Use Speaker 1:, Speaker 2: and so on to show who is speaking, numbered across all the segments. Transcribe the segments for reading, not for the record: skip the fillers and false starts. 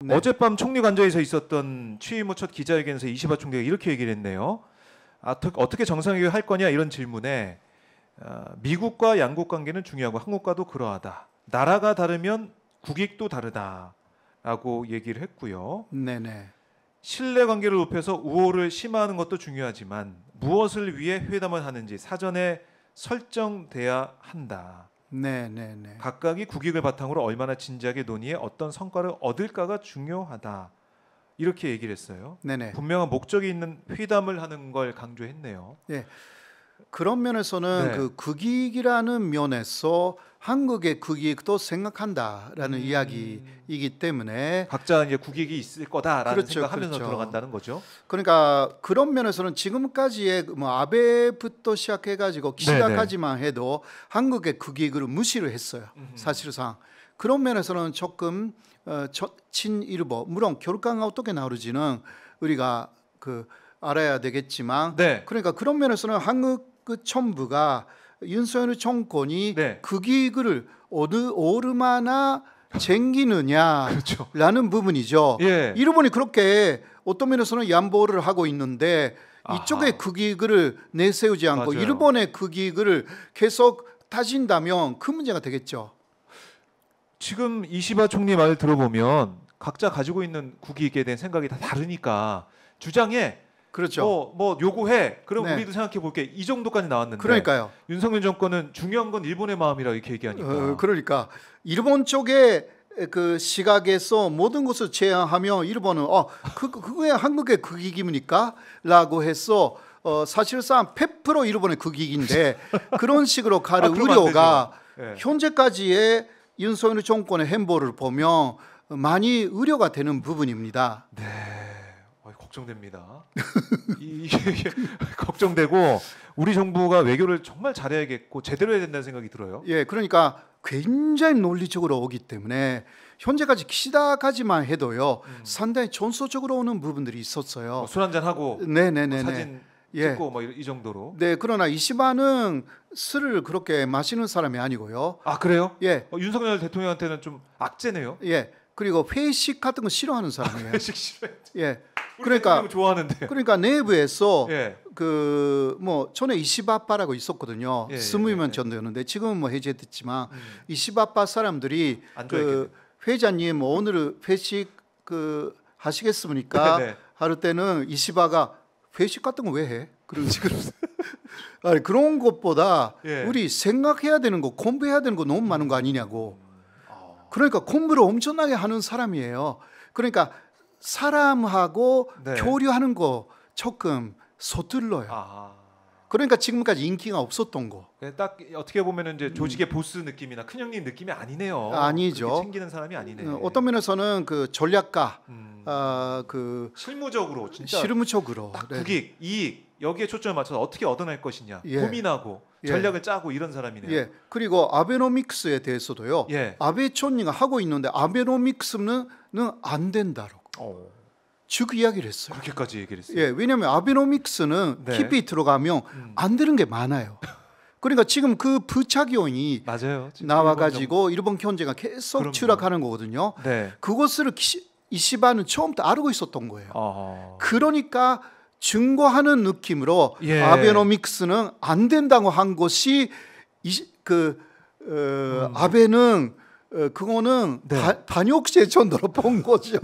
Speaker 1: 네.
Speaker 2: 어젯밤 총리관저에서 있었던 취임 후 첫 기자회견에서 이시바 총리가 이렇게 얘기를 했네요. 어떻게 정상회담을 할 거냐 이런 질문에 미국과 양국 관계는 중요하고 한국과도 그러하다. 나라가 다르면 국익도 다르다라고 얘기를 했고요.
Speaker 1: 네네.
Speaker 2: 신뢰 관계를 높여서 우호를 심화하는 것도 중요하지만 무엇을 위해 회담을 하는지 사전에 설정돼야 한다.
Speaker 1: 네네네.
Speaker 2: 각각이 국익을 바탕으로 얼마나 진지하게 논의해 어떤 성과를 얻을까가 중요하다. 이렇게 얘기를 했어요.
Speaker 1: 네네.
Speaker 2: 분명한 목적이 있는 회담을 하는 걸 강조했네요.
Speaker 1: 예. 그런 면에서는
Speaker 2: 네.
Speaker 1: 그 국익이라는 면에서 한국의 국익도 생각한다라는 이야기이기 때문에
Speaker 2: 각자 이제 국익이 있을 거다라는
Speaker 1: 그렇죠,
Speaker 2: 생각하면서
Speaker 1: 그렇죠.
Speaker 2: 들어간다는 거죠.
Speaker 1: 그러니까 그런 면에서는 지금까지의 뭐 아베부터 시작해가지고 기시다까지만 해도 한국의 국익을 무시를 했어요. 사실상 그런 면에서는 조금 친일보 물론 결과가 어떻게 나오는지는 우리가 알아야 되겠지만
Speaker 2: 네.
Speaker 1: 그러니까 그런 면에서는 한국 정부가 윤석열 정권이
Speaker 2: 네.
Speaker 1: 국익을 얼마나 챙기느냐라는
Speaker 2: 그렇죠.
Speaker 1: 부분이죠.
Speaker 2: 예.
Speaker 1: 일본이 그렇게 어떤 면에서는 양보를 하고 있는데 이쪽의 국익을 내세우지 않고
Speaker 2: 맞아요.
Speaker 1: 일본의 국익을 계속 따진다면 큰 문제가 되겠죠.
Speaker 2: 지금 이시바 총리 말을 들어보면 각자 가지고 있는 국익에 대한 생각이 다 다르니까 주장에
Speaker 1: 그렇죠.
Speaker 2: 뭐 요구해. 그럼
Speaker 1: 네.
Speaker 2: 우리도 생각해 볼게. 이 정도까지 나왔는데
Speaker 1: 그러니까요.
Speaker 2: 윤석열 정권은 중요한 건 일본의 마음이라 이렇게 얘기하니까.
Speaker 1: 그러니까 일본 쪽에 그 시각에서 모든 것을 제한하면 일본은 그게 한국의 국익입니까?라고 해서 사실상 100% 일본의 국익인데 그런 식으로 갈 우려가
Speaker 2: 네.
Speaker 1: 현재까지의 윤석열 정권의 행보를 보면 많이 우려가 되는 부분입니다.
Speaker 2: 네. 걱정됩니다. 이게 걱정되고 우리 정부가 외교를 정말 잘해야겠고 제대로 해야 된다는 생각이 들어요.
Speaker 1: 예, 그러니까 굉장히 논리적으로 오기 때문에 현재까지 기시다까지만 해도요 상당히 전소적으로 오는 부분들이 있었어요.
Speaker 2: 술 한잔 하고
Speaker 1: 네네네.
Speaker 2: 사진 찍고 뭐 이 정도로.
Speaker 1: 네, 그러나 이시바는 술을 그렇게 마시는 사람이 아니고요.
Speaker 2: 아 그래요?
Speaker 1: 예,
Speaker 2: 윤석열 대통령한테는 좀 악재네요.
Speaker 1: 예. 그리고 회식 같은 거 싫어하는 사람이에요.
Speaker 2: 회식 싫어해.
Speaker 1: 예.
Speaker 2: 그러니까 좋아하는데.
Speaker 1: 그러니까 내부에서
Speaker 2: 예.
Speaker 1: 뭐 전에 이시바빠라고 있었거든요.
Speaker 2: 예,
Speaker 1: 스무이면
Speaker 2: 예.
Speaker 1: 전도였는데 지금은 뭐 해제됐지만 이시바빠 사람들이
Speaker 2: 안
Speaker 1: 회장님 오늘 회식 하시겠습니까?
Speaker 2: 네, 네.
Speaker 1: 할 때는 이시바가 회식 같은 거 왜 해? 그런 식으로 아니, 그런 것보다
Speaker 2: 예.
Speaker 1: 우리 생각해야 되는 거 공부해야 되는 거 너무 많은 거 아니냐고. 그러니까 공부를 엄청나게 하는 사람이에요. 그러니까 사람하고
Speaker 2: 네.
Speaker 1: 교류하는 거 조금 서툴러요. 그러니까 지금까지 인기가 없었던 거.
Speaker 2: 딱 어떻게 보면은 이제 조직의 보스 느낌이나 큰 형님 느낌이 아니네요.
Speaker 1: 아니죠.
Speaker 2: 챙기는 사람이 아니네.
Speaker 1: 어떤 면에서는 그 전략가,
Speaker 2: 실무적으로 진짜
Speaker 1: 실무적으로
Speaker 2: 딱 국익, 이익 여기에 초점을 맞춰서 어떻게 얻어낼 것이냐
Speaker 1: 예.
Speaker 2: 고민하고 전략을 짜고 이런 사람이네요.
Speaker 1: 예. 그리고 아베노믹스에 대해서도요.
Speaker 2: 예.
Speaker 1: 아베 총리가 하고 있는데 아베노믹스는 안 된다고 쭉 이야기를 했어요.
Speaker 2: 그렇게까지 얘기를 했어요.
Speaker 1: 예, 왜냐하면 아베노믹스는
Speaker 2: 네.
Speaker 1: 깊이 들어가면 안 되는 게 많아요. 그러니까 지금 그 부작용이
Speaker 2: 맞아요.
Speaker 1: 나와가지고 일본 경제가 계속
Speaker 2: 그럼요.
Speaker 1: 추락하는 거거든요.
Speaker 2: 네.
Speaker 1: 그것을 이시바는 처음부터 알고 있었던 거예요. 그러니까 증거하는 느낌으로
Speaker 2: 예.
Speaker 1: 아베노믹스는 안 된다고 한 것이 아베는 그거는
Speaker 2: 네.
Speaker 1: 반역죄 정도로 본 거죠.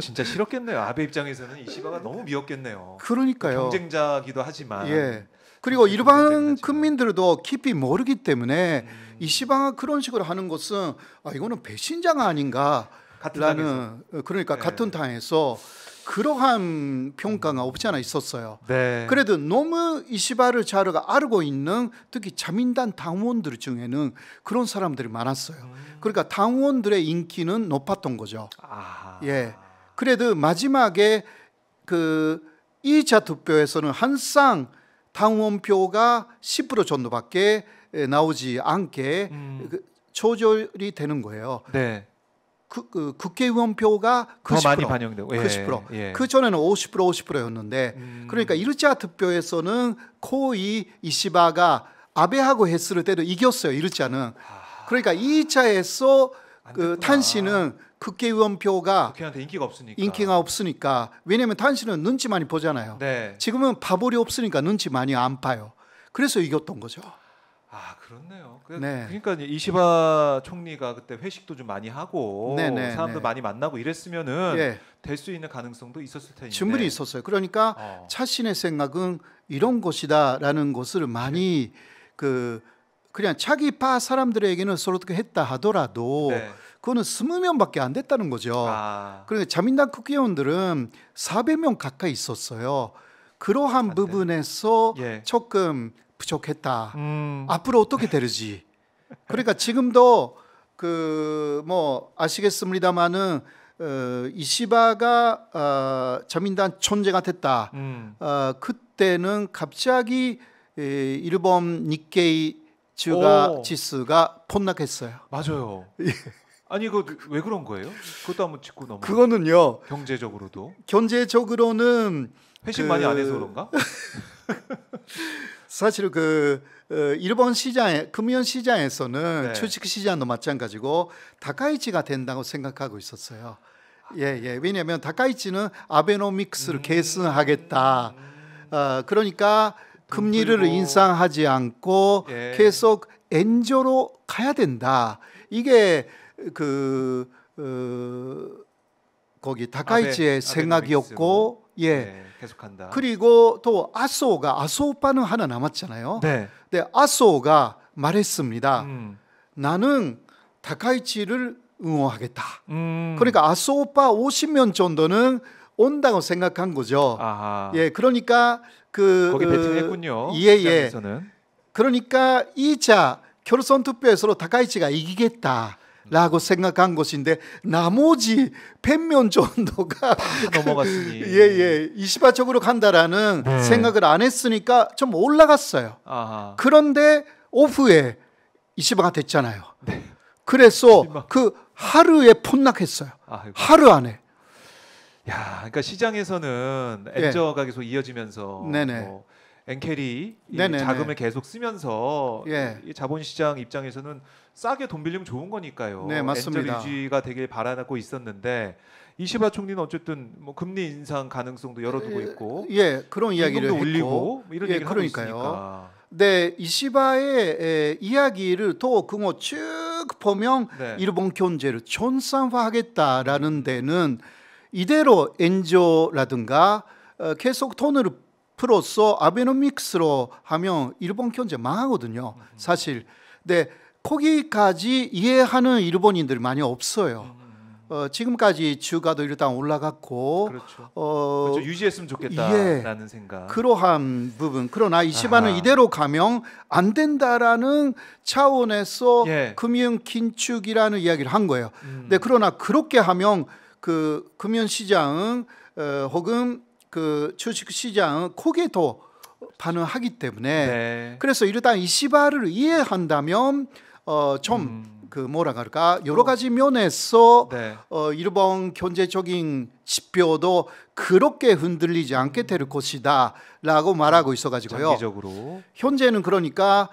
Speaker 2: 진짜 싫었겠네요. 아베 입장에서는 이시바가 너무 미웠겠네요.
Speaker 1: 그러니까요.
Speaker 2: 경쟁자기도 하지만.
Speaker 1: 예. 그리고 일반
Speaker 2: 경쟁자지만.
Speaker 1: 국민들도 깊이 모르기 때문에 이시바가 그런 식으로 하는 것은 이거는 배신자가 아닌가라는 그러니까
Speaker 2: 네.
Speaker 1: 같은 당에서 그러한 평가가 없지 않아 있었어요.
Speaker 2: 네.
Speaker 1: 그래도 너무 이시바를 잘 알고 있는 특히 자민당 당원들 중에는 그런 사람들이 많았어요. 그러니까 당원들의 인기는 높았던 거죠. 예. 그래도 마지막에 2차 투표에서는 항상 당원표가 10% 정도밖에 나오지 않게 조절이 되는 거예요.
Speaker 2: 네.
Speaker 1: 국회의원 표가 90%,
Speaker 2: 더 많이 반영되고
Speaker 1: 90%.
Speaker 2: 예.
Speaker 1: 그 전에는 50%였는데 그러니까 1차 투표에서는 거의 이시바가 아베하고 했을 때도 이겼어요. 1차는. 그러니까 2차에서
Speaker 2: 안
Speaker 1: 그
Speaker 2: 됐구나.
Speaker 1: 탄신은 국회의원표가
Speaker 2: 국회의원한테
Speaker 1: 인기가 없으니까. 왜냐하면 탄신은 눈치 많이 보잖아요.
Speaker 2: 네.
Speaker 1: 지금은 파벌이 없으니까 눈치 많이 안 봐요. 그래서 이겼던 거죠.
Speaker 2: 아 그렇네요.
Speaker 1: 네.
Speaker 2: 그러니까 이시바 총리가 그때 회식도 좀 많이 하고
Speaker 1: 네네,
Speaker 2: 사람들
Speaker 1: 네.
Speaker 2: 많이 만나고 이랬으면은
Speaker 1: 예,
Speaker 2: 될 수 있는 가능성도 있었을 텐데.
Speaker 1: 충분히 있었어요. 그러니까
Speaker 2: 어.
Speaker 1: 자신의 생각은 이런 것이다라는 것을 많이 그냥 자기 파 사람들에게는 서로 어떻게 했다 하더라도
Speaker 2: 네.
Speaker 1: 그거는 20명밖에 안 됐다는 거죠.
Speaker 2: 아,
Speaker 1: 그러니까 자민당 국회의원들은 400명 가까이 있었어요. 그러한
Speaker 2: 안 돼.
Speaker 1: 부분에서
Speaker 2: 예.
Speaker 1: 조금 부족했다.
Speaker 2: 아,
Speaker 1: 앞으로 어떻게 되는지. 그러니까 지금도 그 뭐 아시겠습니다마는 이시바가 자민당 총재가 됐다. 그때는 갑자기 일본 니케이 주가
Speaker 2: 오.
Speaker 1: 지수가 폭락했어요.
Speaker 2: 맞아요. 아니 이거 왜 그런 거예요? 그것도 한번 짚고 넘어.
Speaker 1: 그거는요.
Speaker 2: 경제적으로도
Speaker 1: 경제적으로는
Speaker 2: 회식 많이 안 해서 그런가?
Speaker 1: 사실 일본 시장에 금연 시장에서는
Speaker 2: 네.
Speaker 1: 주식 시장도 마찬가지고 다카이치가 된다고 생각하고 있었어요. 예. 왜냐하면 다카이치는 아베노믹스를 계승하겠다. 그러니까 금리를
Speaker 2: 풀고.
Speaker 1: 인상하지 않고
Speaker 2: 예.
Speaker 1: 계속 엔저로 가야 된다. 이게 거기 다카이치의 생각이었고, 예.
Speaker 2: 네, 계속한다.
Speaker 1: 그리고 또 아소오빠는 하나 남았잖아요.
Speaker 2: 네.
Speaker 1: 근데 아소오가 말했습니다.
Speaker 2: 음.
Speaker 1: 나는 다카이치를 응원하겠다.
Speaker 2: 음.
Speaker 1: 그러니까 아소오빠 50명 정도는 온다고 생각한 거죠.
Speaker 2: 아하.
Speaker 1: 예, 그러니까
Speaker 2: 거기 배팅했군요.
Speaker 1: 예.
Speaker 2: 시장에서는.
Speaker 1: 그러니까 2차 결선 투표에서 다카이치가 이기겠다라고 생각한 것인데 나머지 100명 정도가
Speaker 2: 다 넘어갔으니.
Speaker 1: 예, 이시바 쪽으로 간다라는
Speaker 2: 네.
Speaker 1: 생각을 안 했으니까 좀 올라갔어요.
Speaker 2: 아하.
Speaker 1: 그런데 오후에 이시바가 됐잖아요.
Speaker 2: 네.
Speaker 1: 그래서
Speaker 2: 실망.
Speaker 1: 그 하루에 폭락했어요.
Speaker 2: 아이고.
Speaker 1: 하루 안에.
Speaker 2: 야, 그러니까 시장에서는
Speaker 1: 예.
Speaker 2: 엔저가 계속 이어지면서
Speaker 1: 네네.
Speaker 2: 뭐 엔캐리 이
Speaker 1: 네네네.
Speaker 2: 자금을 계속 쓰면서
Speaker 1: 예.
Speaker 2: 이 자본시장 입장에서는 싸게 돈 빌리면 좋은 거니까요.
Speaker 1: 네, 맞습니다.
Speaker 2: 엔저 유지가 되길 바라고 있었는데 이시바 총리는 어쨌든 뭐 금리 인상 가능성도 열어두고 있고
Speaker 1: 예, 그런 이야기를
Speaker 2: 임금도
Speaker 1: 했고.
Speaker 2: 올리고 뭐 이런
Speaker 1: 예,
Speaker 2: 얘기를
Speaker 1: 그러니까요.
Speaker 2: 하고 있으니까.
Speaker 1: 네, 이시바의 이야기를 또 그거 쭉 보면
Speaker 2: 네.
Speaker 1: 일본 경제를 전산화하겠다라는 데는 이대로 엔저라든가 계속 돈을 풀어서 아베노믹스로 하면 일본 경제 망하거든요. 사실. 근데 거기까지 이해하는 일본인들이 많이 없어요. 지금까지 주가도 일단 올라갔고
Speaker 2: 그렇죠.
Speaker 1: 그렇죠.
Speaker 2: 유지했으면 좋겠다라는 생각.
Speaker 1: 그러한 부분. 그러나 이시바는
Speaker 2: 아하.
Speaker 1: 이대로 가면 안 된다라는 차원에서
Speaker 2: 예.
Speaker 1: 금융 긴축이라는 이야기를 한 거예요. 근데 그러나 그렇게 하면 그 금융 시장은 혹은 그 주식 시장은 크게 더 반응하기 때문에
Speaker 2: 네.
Speaker 1: 그래서 일단 이시바를 이해한다면 좀 그 뭐라 그럴까 여러 가지 면에서
Speaker 2: 네.
Speaker 1: 일본 경제적인 지표도 그렇게 흔들리지 않게 될 것이다라고 말하고 있어가지고요.
Speaker 2: 장기적으로.
Speaker 1: 현재는 그러니까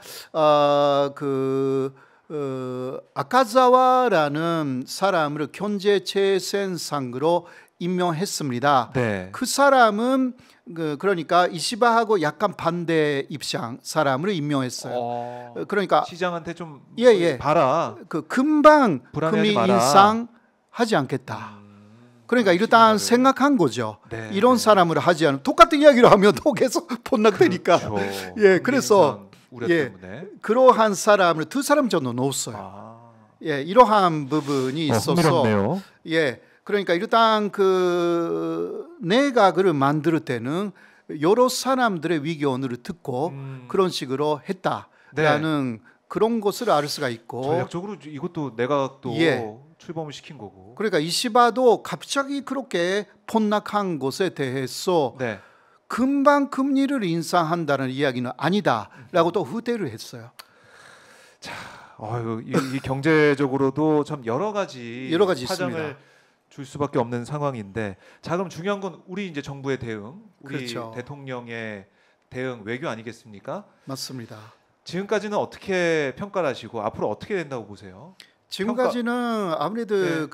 Speaker 1: 아카자와라는 사람을 경제 최선상으로 임명했습니다.
Speaker 2: 네.
Speaker 1: 그 사람은 그러니까 이시바하고 약간 반대 입장 사람을 임명했어요. 그러니까
Speaker 2: 시장한테 좀
Speaker 1: 예.
Speaker 2: 봐라.
Speaker 1: 금방
Speaker 2: 불안해하지
Speaker 1: 금리
Speaker 2: 마라.
Speaker 1: 인상하지 않겠다. 그러니까 일단 생각한 거죠.
Speaker 2: 네,
Speaker 1: 이런
Speaker 2: 네.
Speaker 1: 사람을 하지 않으면 똑같은 이야기를 하면 또 계속 폭락되니까.
Speaker 2: 그렇죠.
Speaker 1: 예, 그래서
Speaker 2: 우려
Speaker 1: 예.
Speaker 2: 때문에.
Speaker 1: 그러한 사람을 두 사람 정도 넣었어요.
Speaker 2: 아.
Speaker 1: 예, 이러한 부분이 있어서
Speaker 2: 흥미롭네요.
Speaker 1: 예, 그러니까 일단 그 내각을 만들 때는 여러 사람들의 의견을 듣고 그런 식으로 했다라는 그런 것을 알 수가 있고
Speaker 2: 전략적으로 이것도 내각도
Speaker 1: 예.
Speaker 2: 출범을 시킨 거고.
Speaker 1: 그러니까 이시바도 갑자기 그렇게 폭락한 것에 대해서
Speaker 2: 네.
Speaker 1: 금방 금리를 인상한다는 이야기는 아니다라고 또 후퇴를 했어요.
Speaker 2: 이 경제적으로도 참 여러 가지 파장을
Speaker 1: 있습니다.
Speaker 2: 줄 수밖에 없는 상황인데, 자 그럼 중요한 건 우리 이제 정부의 대응, 우리
Speaker 1: 그렇죠.
Speaker 2: 대통령의 대응, 외교 아니겠습니까?
Speaker 1: 맞습니다.
Speaker 2: 지금까지는 어떻게 평가를 하시고 앞으로 어떻게 된다고 보세요?
Speaker 1: 지금까지는 아무래도
Speaker 2: 네.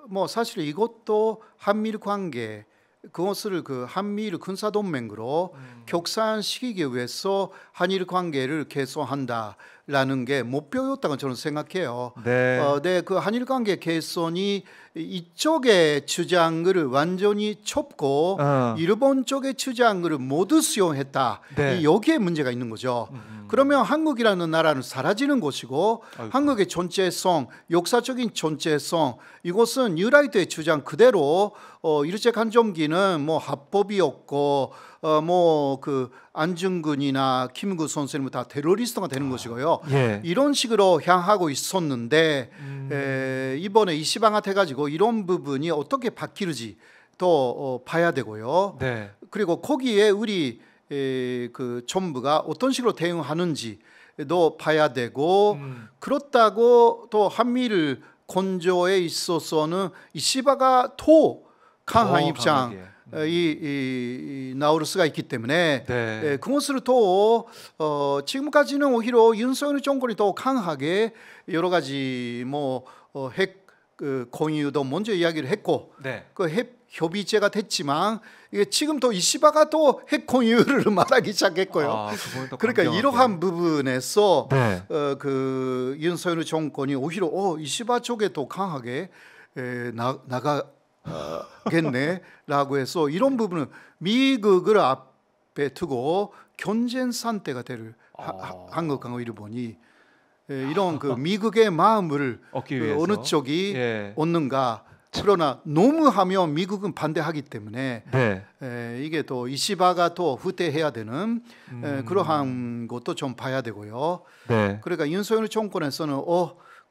Speaker 1: 뭐 사실 이것도 한미일 관계 그것을 그 한미일 군사 동맹으로 격상시키기 위해서 한일 관계를 개선한다라는 게 목표였다고 저는 생각해요.
Speaker 2: 네.
Speaker 1: 네, 그 한일 관계 개선이 이쪽의 주장을 완전히 첩고 일본 쪽의 주장을 모두 수용했다.
Speaker 2: 네.
Speaker 1: 여기에 문제가 있는 거죠. 그러면 한국이라는 나라는 사라지는 것이고
Speaker 2: 아이고.
Speaker 1: 한국의 존재성, 역사적인 존재성 이것은 뉴라이트의 주장 그대로 일제 강점기는 뭐 합법이었고 뭐 그 안중근이나 김구 선생님은 다 테러리스트가 되는 것이고요.
Speaker 2: 예.
Speaker 1: 이런 식으로 향하고 있었는데 이번에 이시방아 해가지고 이런 부분이 어떻게 바뀔지 또 봐야 되고요.
Speaker 2: 네.
Speaker 1: 그리고 거기에 우리 그 정부가 어떤 식으로 대응하는지도 봐야 되고 그렇다고 또 한미일 건조에 있어서는 이시바가 더 강한 입장 나올 수가 있기 때문에
Speaker 2: 네.
Speaker 1: 그것을 또 지금까지는 오히려 윤석열 정권이 더 강하게 여러 가지 뭐 핵 공유도 먼저 이야기를 했고
Speaker 2: 네.
Speaker 1: 그 핵 협의체가 됐지만 이게 지금 또 이시바가 또 핵 공유를 말하기 시작했고요. 그러니까 이러한 부분에서
Speaker 2: 네.
Speaker 1: 그 윤석열 정권이 오히려 이시바 쪽에 더 강하게 나가겠네라고 해서 이런 부분은 미국을 앞에 두고 견제 상태가 될 한국하고 일본이 이런 그 미국의 마음을 어느 쪽이 얻는가. 그러나 너무 하면 미국은 반대하기 때문에
Speaker 2: 네.
Speaker 1: 이게 또 이시바가 또 후퇴해야 되는 그러한 것도 좀 봐야 되고요.
Speaker 2: 네.
Speaker 1: 그러니까 윤석열 정권에서는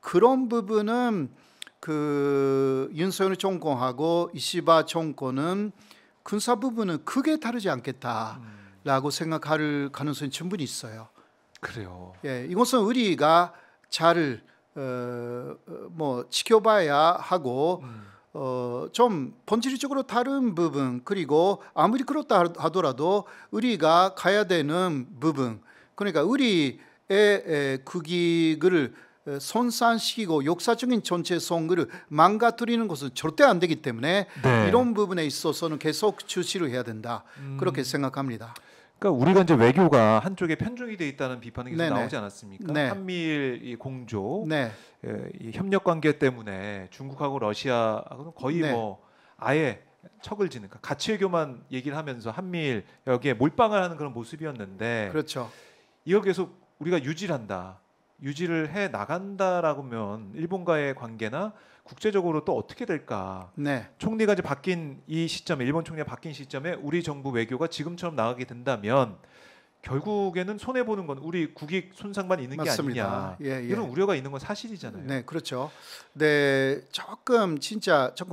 Speaker 1: 그런 부분은 그 윤석열 정권하고 이시바 정권은 군사 부분은 크게 다르지 않겠다라고 생각할 가능성이 충분히 있어요.
Speaker 2: 그래요.
Speaker 1: 예, 이것은 우리가 잘 뭐 지켜봐야 하고 좀 본질적으로 다른 부분 그리고 아무리 그렇다 하더라도 우리가 가야 되는 부분 그러니까 우리의 국익을 손상시키고 역사적인 전체성을 망가뜨리는 것은 절대 안 되기 때문에
Speaker 2: 네.
Speaker 1: 이런 부분에 있어서는 계속 주시를 해야 된다 그렇게 생각합니다.
Speaker 2: 그러니까 우리가 이제 외교가 한쪽에 편중이 돼 있다는 비판이 계속
Speaker 1: 네네.
Speaker 2: 나오지 않았습니까?
Speaker 1: 네.
Speaker 2: 한미일 이 공조,
Speaker 1: 네.
Speaker 2: 이 협력 관계 때문에 중국하고 러시아하고는 거의
Speaker 1: 네.
Speaker 2: 뭐 아예 척을 지는 가치 외교만 얘기를 하면서 한미일 여기에 몰빵을 하는 그런 모습이었는데
Speaker 1: 그렇죠.
Speaker 2: 이걸 계속 우리가 유지를 해 나간다라고면 일본과의 관계나 국제적으로 또 어떻게 될까?
Speaker 1: 네.
Speaker 2: 총리가 이제 바뀐 이 시점에 일본 총리가 바뀐 시점에 우리 정부 외교가 지금처럼 나가게 된다면 결국에는 손해 보는 건 우리 국익 손상만 있는
Speaker 1: 맞습니다.
Speaker 2: 게 아니냐. 이런 우려가 있는 건 사실이잖아요.
Speaker 1: 네, 그렇죠. 네, 조금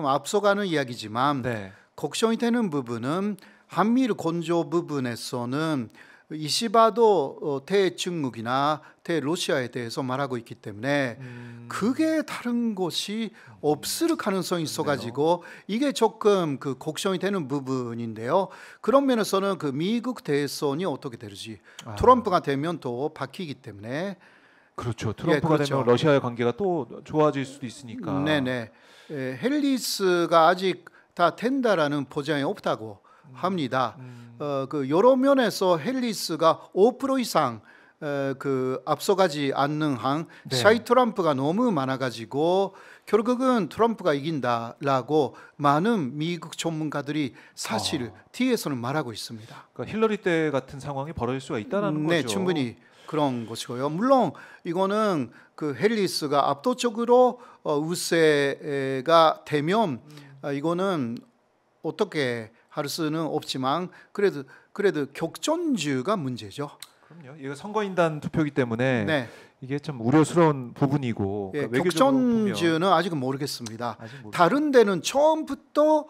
Speaker 1: 앞서가는 이야기지만
Speaker 2: 네.
Speaker 1: 걱정이 되는 부분은 한미일 건조 부분에서는 이시바도 대중국이나 대러시아에 대해서 말하고 있기 때문에 그게 다른 것이 없을 가능성이 있어가지고 이게 조금 그 걱정이 되는 부분인데요. 그런 면에서는 그 미국 대선이 어떻게 될지 트럼프가 되면 또 바뀌기 때문에
Speaker 2: 그렇죠. 트럼프가
Speaker 1: 그렇죠.
Speaker 2: 되면 러시아의 관계가 또 좋아질 수도 있으니까.
Speaker 1: 네네. 헬리스가 아직 다 된다라는 보장이 없다고 합니다. 그 여러 면에서 헬리스가 5% 이상 그 앞서가지 않는 한 샤이 트럼프가 너무 많아가지고 결국은 트럼프가 이긴다라고 많은 미국 전문가들이 사실 뒤에서는 말하고 있습니다.
Speaker 2: 그러니까 힐러리 때 같은 상황이 벌어질 수가 있다는 거죠.
Speaker 1: 네, 충분히 그런 것이고요. 물론 이거는 그 헬리스가 압도적으로 우세가 되면 이거는 어떻게 할 수는 없지만 그래도 격전주가 문제죠.
Speaker 2: 그럼요. 이거 선거인단 투표이기 때문에
Speaker 1: 네.
Speaker 2: 이게 참 우려스러운 부분이고
Speaker 1: 격전주는 아직은 모르겠습니다.
Speaker 2: 아직
Speaker 1: 다른 데는 처음부터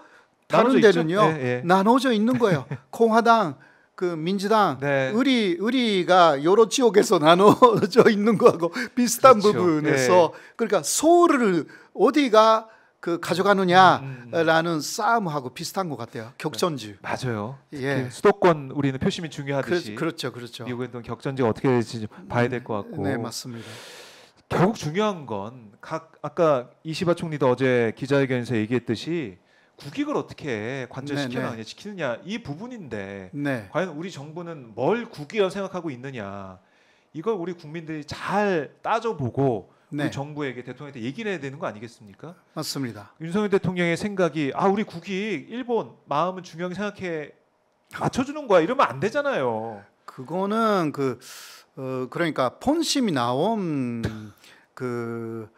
Speaker 1: 다른 데는요 나눠져 있는 거예요. 공화당, 그 민주당, 우리가 여러 지역에서 나눠져 있는 거하고 비슷한 부분에서 그러니까 서울을 어디가 그 가져가느냐라는 싸움하고 비슷한 것 같아요. 격전지.
Speaker 2: 맞아요. 수도권 우리는 표심이 중요하듯이.
Speaker 1: 그렇죠.
Speaker 2: 미국은 격전지가 어떻게 될지 봐야 될 것 같고.
Speaker 1: 네, 맞습니다.
Speaker 2: 결국 중요한 건 아까 이시바 총리도 어제 기자회견에서 얘기했듯이 국익을 어떻게 관철시켜 나가냐 지키느냐 이 부분인데
Speaker 1: 네.
Speaker 2: 과연 우리 정부는 뭘 국익이라고 생각하고 있느냐 이걸 우리 국민들이 잘 따져보고
Speaker 1: 네.
Speaker 2: 우리 정부에게 대통령한테 얘기를 해야 되는 거 아니겠습니까?
Speaker 1: 맞습니다.
Speaker 2: 윤석열 대통령의 생각이 우리 국익 일본 마음은 중요하게 생각해 맞춰주는 거야 이러면 안 되잖아요.
Speaker 1: 그거는 그러니까 본심이 나온 그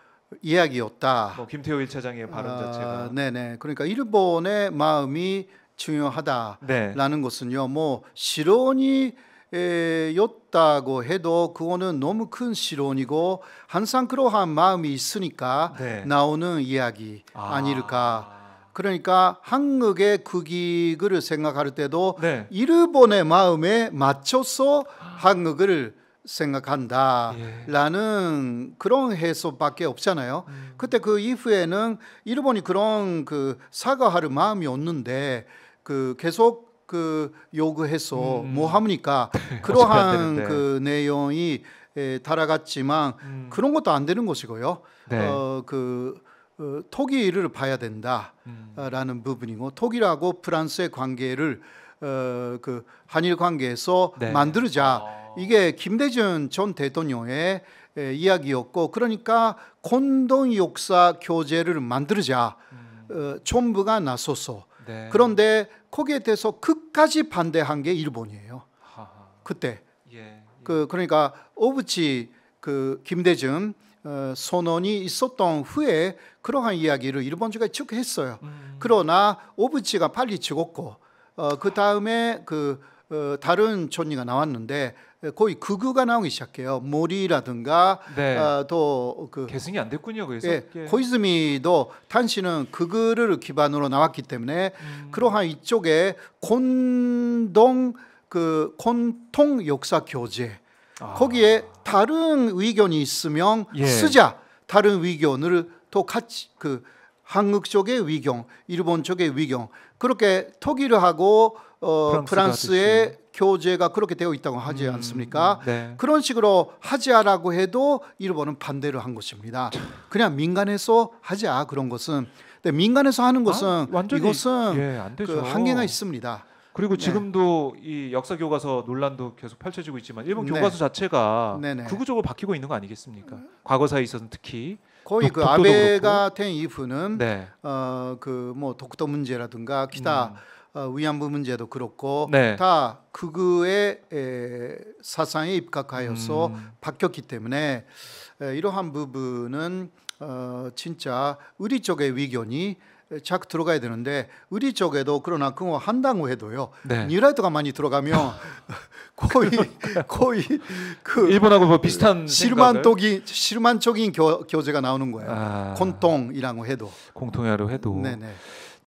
Speaker 1: 이야기였다.
Speaker 2: 뭐 김태호 1차장의 발언 자체가
Speaker 1: 네네. 그러니까 일본의 마음이 중요하다라는 것은요. 뭐 실언이 였다고 해도 그거는 너무 큰 실언이고 항상 그러한 마음이 있으니까 나오는 이야기 아닐까. 그러니까 한국의 국익을 생각할 때도 일본의 마음에 맞춰서 한국을 생각한다라는 그런 해석밖에 없잖아요. 그때 그 이후에는 일본이 그런 사과할 마음이 없는데 계속 요구해서 뭐 합니까? 그러한 내용이 달아갔지만 그런 것도 안 되는 것이고요. 독일을 봐야 된다라는 부분이고 독일하고 프랑스의 관계를 한일 관계에서 만들자. 이게 김대중 전 대통령의 이야기였고 그러니까 공동 역사 교재를 만들자. 정부가 나서서 그런데 거기에 대해서 끝까지 반대한 게 일본이에요. 그때 그러니까 오부치 김대중 선언이 있었던 후에 그러한 이야기를 일본 측에 쭉 했어요. 그러나 오부치가 빨리 죽었고 그 다음에 다른 총리가 나왔는데 거의 극우가 나오기 시작해요. 모리라든가 또
Speaker 2: 계승이 안 됐군요. 그래서
Speaker 1: 코이즈미도 당시는 극우를 기반으로 나왔기 때문에 그러한 이쪽에 공통 역사 교재 거기에 다른 의견이 있으면 쓰자. 다른 의견을 또 같이 한국 쪽의 의견, 일본 쪽의 의견 그렇게 독일하고 프랑스의 교재가 그렇게 되어 있다고 하지 않습니까? 그런 식으로 하자라고 해도 일본은 반대를 한 것입니다. 그냥 민간에서 하자 그런 것은. 근데 민간에서 하는 것은 이것은
Speaker 2: 안 되죠.
Speaker 1: 한계가 있습니다.
Speaker 2: 그리고 지금도 이 역사 교과서 논란도 계속 펼쳐지고 있지만 일본 교과서 자체가 극우적으로 바뀌고 있는 거 아니겠습니까? 과거사에 있어서는 특히
Speaker 1: 거의 아베가 된 이후는 뭐 독도 문제라든가 기타 위안부 문제도 그렇고 다 극우의 사상에 입각하여서 바뀌었기 때문에 이러한 부분은 진짜 우리 쪽의 의견이 자꾸 들어가야 되는데 우리 쪽에도 그러나 그거 한다고 해도요. 뉴라이트가 많이 들어가면 거의
Speaker 2: 일본하고 뭐 비슷한
Speaker 1: 실만적인 교재가 나오는 거예요. 공통이라고 해도.
Speaker 2: 공통이라고 해도.
Speaker 1: 네네.